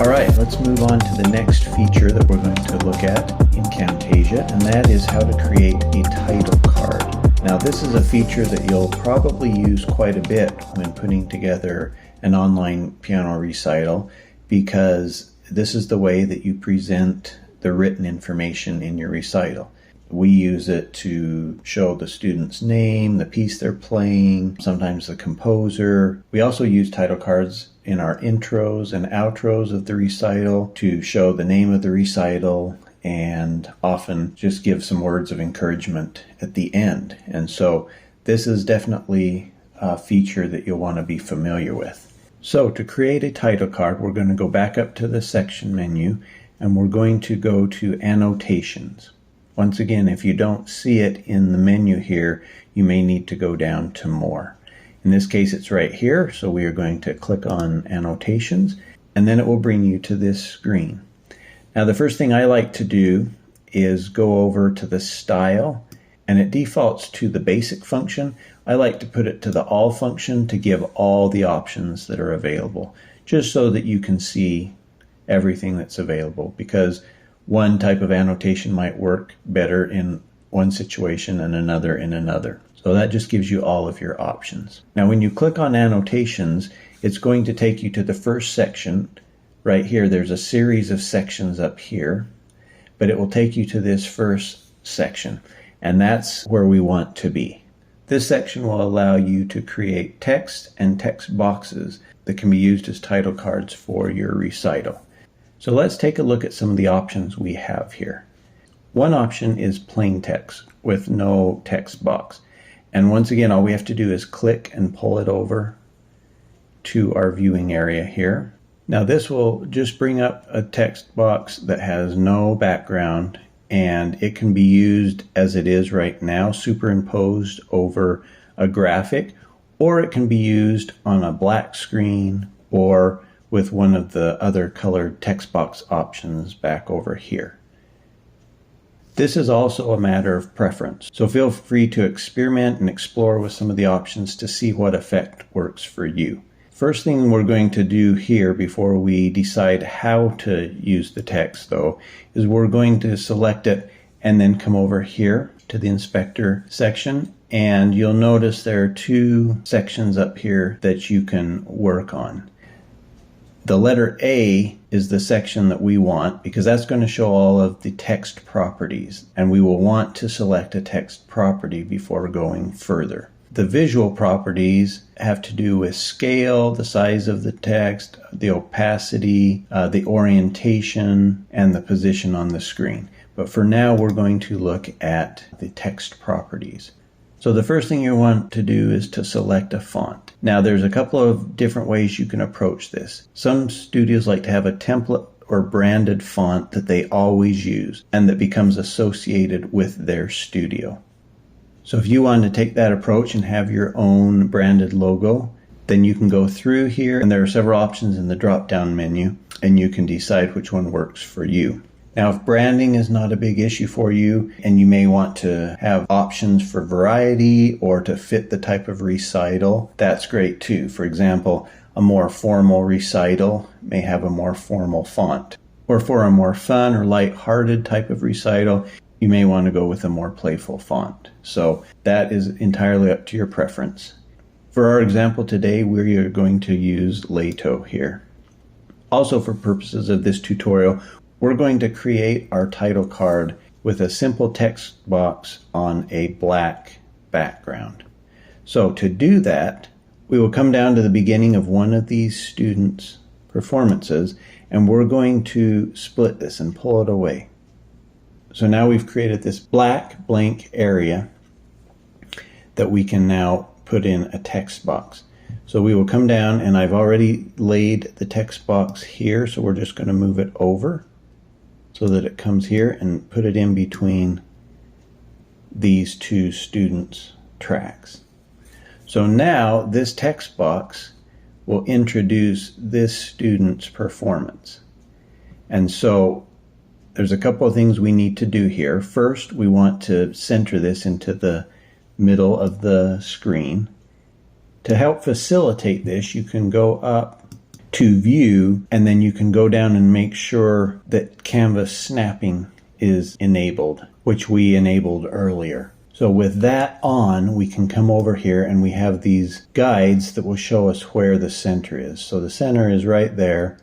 All right, let's move on to the next feature that we're going to look at in Camtasia, and that is how to create a title card. Now, this is a feature that you'll probably use quite a bit when putting together an online piano recital, because this is the way that you present the written information in your recital. We use it to show the student's name, the piece they're playing, sometimes the composer. We also use title cards in our intros and outros of the recital to show the name of the recital and often just give some words of encouragement at the end. And so this is definitely a feature that you'll want to be familiar with. So to create a title card, we're going to go back up to the section menu and we're going to go to annotations. Once again, if you don't see it in the menu here, you may need to go down to more. In this case, it's right here, so we are going to click on annotations, and then it will bring you to this screen. Now, the first thing I like to do is go over to the style, and it defaults to the basic function. I like to put it to the all function to give all the options that are available, just so that you can see everything that's available, because one type of annotation might work better in one situation and another in another. So that just gives you all of your options. Now, when you click on annotations, it's going to take you to the first section. Right here, there's a series of sections up here, but it will take you to this first section, and that's where we want to be. This section will allow you to create text and text boxes that can be used as title cards for your recital. So let's take a look at some of the options we have here. One option is plain text with no text box. And once again, all we have to do is click and pull it over to our viewing area here. Now this will just bring up a text box that has no background, and it can be used as it is right now, superimposed over a graphic, or it can be used on a black screen or with one of the other colored text box options back over here. This is also a matter of preference, so feel free to experiment and explore with some of the options to see what effect works for you. First thing we're going to do here before we decide how to use the text, though, is we're going to select it and then come over here to the inspector section, and you'll notice there are two sections up here that you can work on. The letter A is the section that we want, because that's going to show all of the text properties, and we will want to select a text property before going further. The visual properties have to do with scale, the size of the text, the opacity, the orientation, and the position on the screen. But for now, we're going to look at the text properties. So the first thing you want to do is to select a font. Now there's a couple of different ways you can approach this. Some studios like to have a template or branded font that they always use and that becomes associated with their studio. So if you want to take that approach and have your own branded logo, then you can go through here, and there are several options in the drop-down menu, and you can decide which one works for you. Now, if branding is not a big issue for you, and you may want to have options for variety or to fit the type of recital, that's great too. For example, a more formal recital may have a more formal font. Or for a more fun or light-hearted type of recital, you may want to go with a more playful font. So that is entirely up to your preference. For our example today, we are going to use Lato here. Also, for purposes of this tutorial, we're going to create our title card with a simple text box on a black background. So to do that, we will come down to the beginning of one of these students' performances, and we're going to split this and pull it away. So now we've created this black blank area that we can now put in a text box. So we will come down, and I've already laid the text box here, so we're just going to move it over so that it comes here and put it in between these two students' tracks. So now this text box will introduce this student's performance. And so there's a couple of things we need to do here. First, we want to center this into the middle of the screen. To help facilitate this, you can go up to view, and then you can go down and make sure that canvas snapping is enabled, which we enabled earlier. So with that on, we can come over here and we have these guides that will show us where the center is. So the center is right there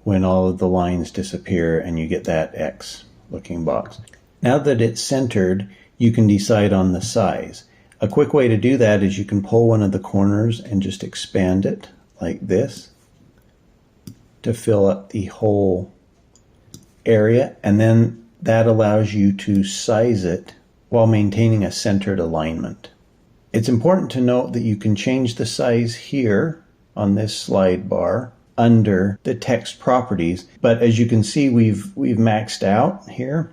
when all of the lines disappear and you get that X looking box. Now that it's centered, you can decide on the size. A quick way to do that is you can pull one of the corners and just expand it like this to fill up the whole area, and then that allows you to size it while maintaining a centered alignment. It's important to note that you can change the size here on this slide bar under the text properties, but as you can see, we've maxed out here,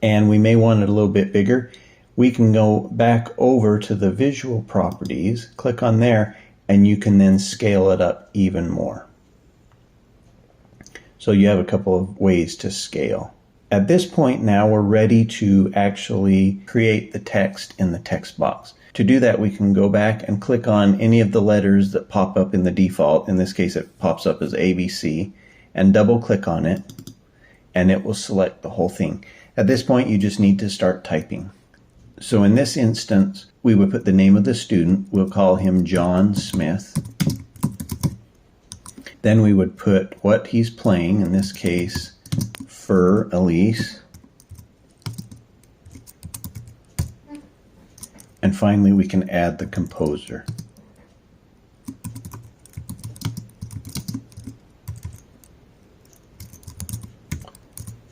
and we may want it a little bit bigger. We can go back over to the visual properties, click on there, and you can then scale it up even more. So you have a couple of ways to scale. At this point now, we're ready to actually create the text in the text box. To do that, we can go back and click on any of the letters that pop up in the default. In this case, it pops up as ABC, and double click on it, and it will select the whole thing. At this point, you just need to start typing. So in this instance, we would put the name of the student. We'll call him John Smith. Then we would put what he's playing, in this case, Fur Elise. And finally, we can add the composer.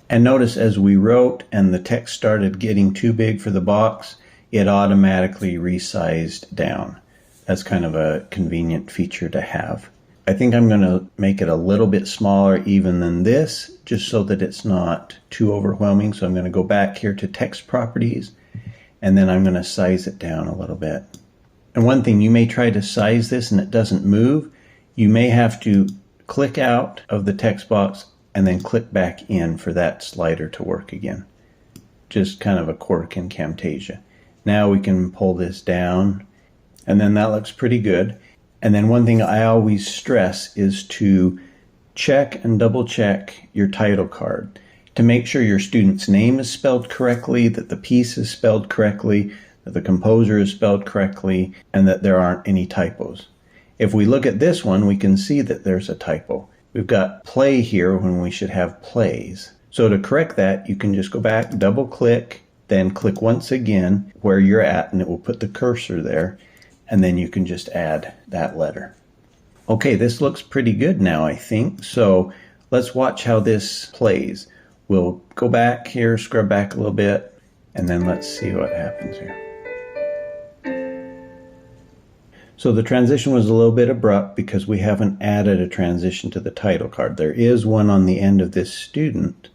And notice as we wrote and the text started getting too big for the box, it automatically resized down. That's kind of a convenient feature to have. I think I'm going to make it a little bit smaller even than this, just so that it's not too overwhelming. So I'm going to go back here to text properties, and then I'm going to size it down a little bit. And one thing, you may try to size this and it doesn't move. You may have to click out of the text box and then click back in for that slider to work again. Just kind of a quirk in Camtasia. Now we can pull this down, and then that looks pretty good. And then one thing I always stress is to check and double check your title card to make sure your student's name is spelled correctly, that the piece is spelled correctly, that the composer is spelled correctly, and that there aren't any typos. If we look at this one, we can see that there's a typo. We've got play here when we should have plays. So to correct that, you can just go back, double click, then click once again where you're at, and it will put the cursor there. And then you can just add that letter. Okay, this looks pretty good now, I think. So let's watch how this plays. We'll go back here, scrub back a little bit, and then let's see what happens here. So the transition was a little bit abrupt because we haven't added a transition to the title card. There is one on the end of this student,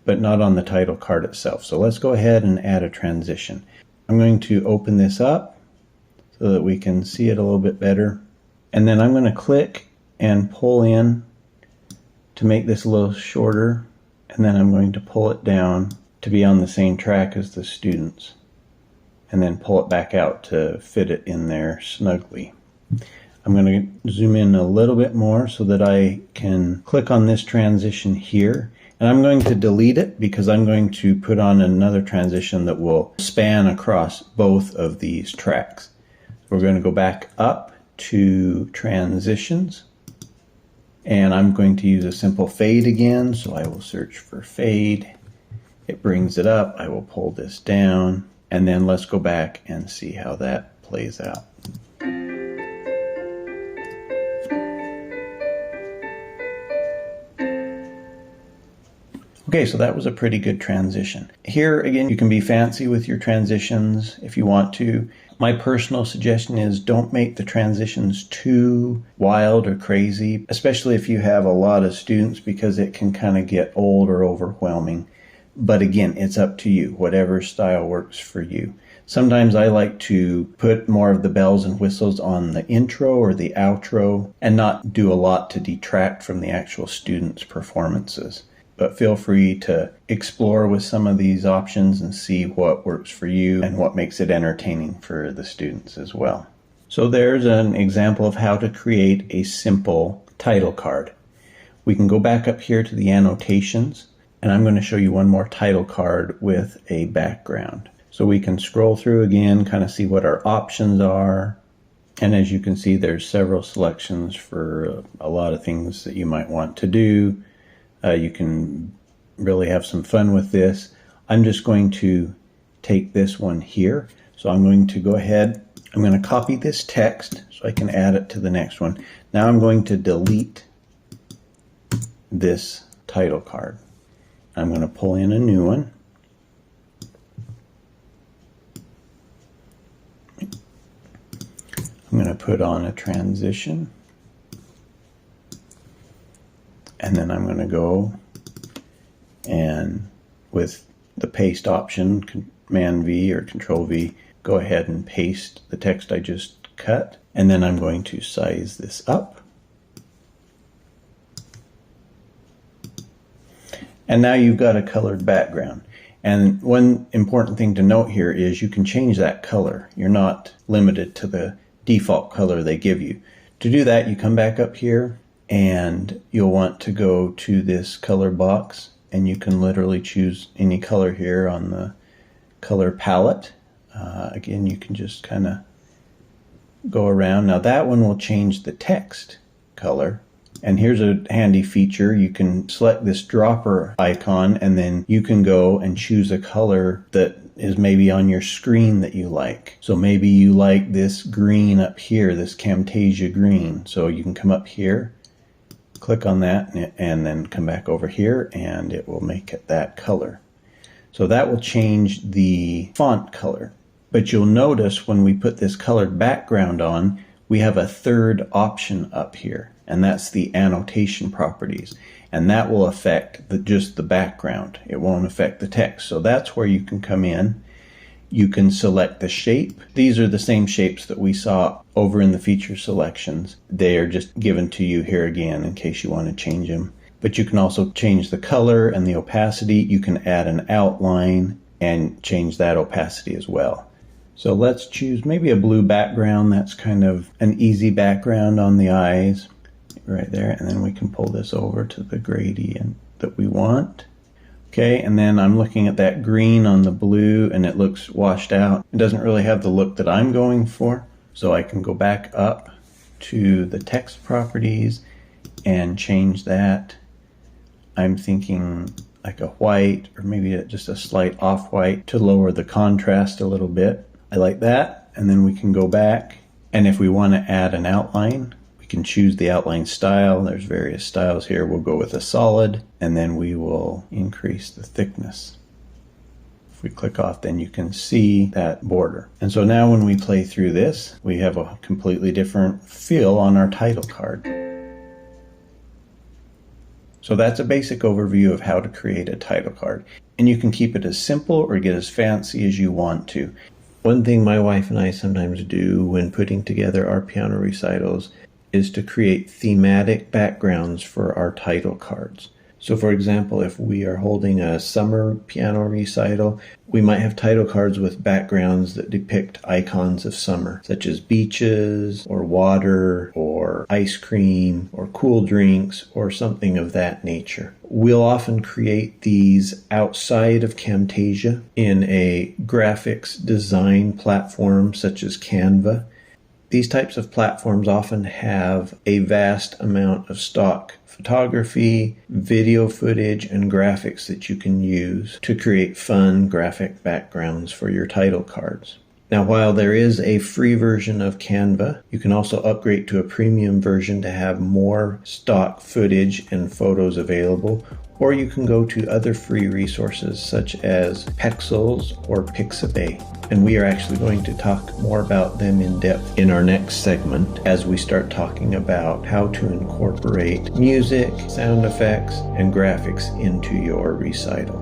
but not on the title card itself. So let's go ahead and add a transition. I'm going to open this up so that we can see it a little bit better. And then I'm going to click and pull in to make this a little shorter. And then I'm going to pull it down to be on the same track as the students. And then pull it back out to fit it in there snugly. I'm going to zoom in a little bit more so that I can click on this transition here. And I'm going to delete it because I'm going to put on another transition that will span across both of these tracks. We're going to go back up to transitions, and I'm going to use a simple fade again. So I will search for fade. It brings it up. I will pull this down, and then let's go back and see how that plays out. Okay, so that was a pretty good transition. Here again, you can be fancy with your transitions if you want to. My personal suggestion is don't make the transitions too wild or crazy, especially if you have a lot of students, because it can kind of get old or overwhelming. But again, it's up to you, whatever style works for you. Sometimes I like to put more of the bells and whistles on the intro or the outro and not do a lot to detract from the actual students' performances. But feel free to explore with some of these options and see what works for you and what makes it entertaining for the students as well. So there's an example of how to create a simple title card. We can go back up here to the annotations, and I'm going to show you one more title card with a background. So we can scroll through again, kind of see what our options are. And as you can see, there's several selections for a lot of things that you might want to do. You can really have some fun with this. I'm just going to take this one here. So I'm going to go ahead, I'm going to copy this text so I can add it to the next one. Now I'm going to delete this title card. I'm going to pull in a new one. I'm going to put on a transition, and then I'm going to go and with the paste option, Command V or Control V, go ahead and paste the text I just cut, and then I'm going to size this up. And now you've got a colored background. And one important thing to note here is you can change that color. You're not limited to the default color they give you. To do that, you come back up here and you'll want to go to this color box, and you can literally choose any color here on the color palette. Again, you can just kind of go around. Now that one will change the text color. And here's a handy feature. You can select this dropper icon, and then you can go and choose a color that is maybe on your screen that you like. So maybe you like this green up here, this Camtasia green. So you can come up here, click on that, and then come back over here, and it will make it that color. So that will change the font color. But you'll notice when we put this colored background on, we have a third option up here, and that's the annotation properties. And that will affect just the background. It won't affect the text. So that's where you can come in. You can select the shape. These are the same shapes that we saw over in the feature selections. They are just given to you here again in case you want to change them. But you can also change the color and the opacity. You can add an outline and change that opacity as well. So let's choose maybe a blue background. That's kind of an easy background on the eyes right there. And then we can pull this over to the gradient that we want. Okay, and then I'm looking at that green on the blue, and it looks washed out. It doesn't really have the look that I'm going for. So I can go back up to the text properties and change that. I'm thinking like a white, or maybe just a slight off-white to lower the contrast a little bit. I like that. And then we can go back, and if we want to add an outline, we can choose the outline style. There's various styles here. We'll go with a solid, and then we will increase the thickness. If we click off, then you can see that border. And so now when we play through this, we have a completely different feel on our title card. So that's a basic overview of how to create a title card. And you can keep it as simple or get as fancy as you want to. One thing my wife and I sometimes do when putting together our piano recitals is to create thematic backgrounds for our title cards. So for example, if we are holding a summer piano recital, we might have title cards with backgrounds that depict icons of summer, such as beaches or water or ice cream or cool drinks or something of that nature. We'll often create these outside of Camtasia in a graphics design platform such as Canva. These types of platforms often have a vast amount of stock photography, video footage, and graphics that you can use to create fun graphic backgrounds for your title cards. Now, while there is a free version of Canva, you can also upgrade to a premium version to have more stock footage and photos available, or you can go to other free resources such as Pexels or Pixabay. And we are actually going to talk more about them in depth in our next segment as we start talking about how to incorporate music, sound effects, and graphics into your recital.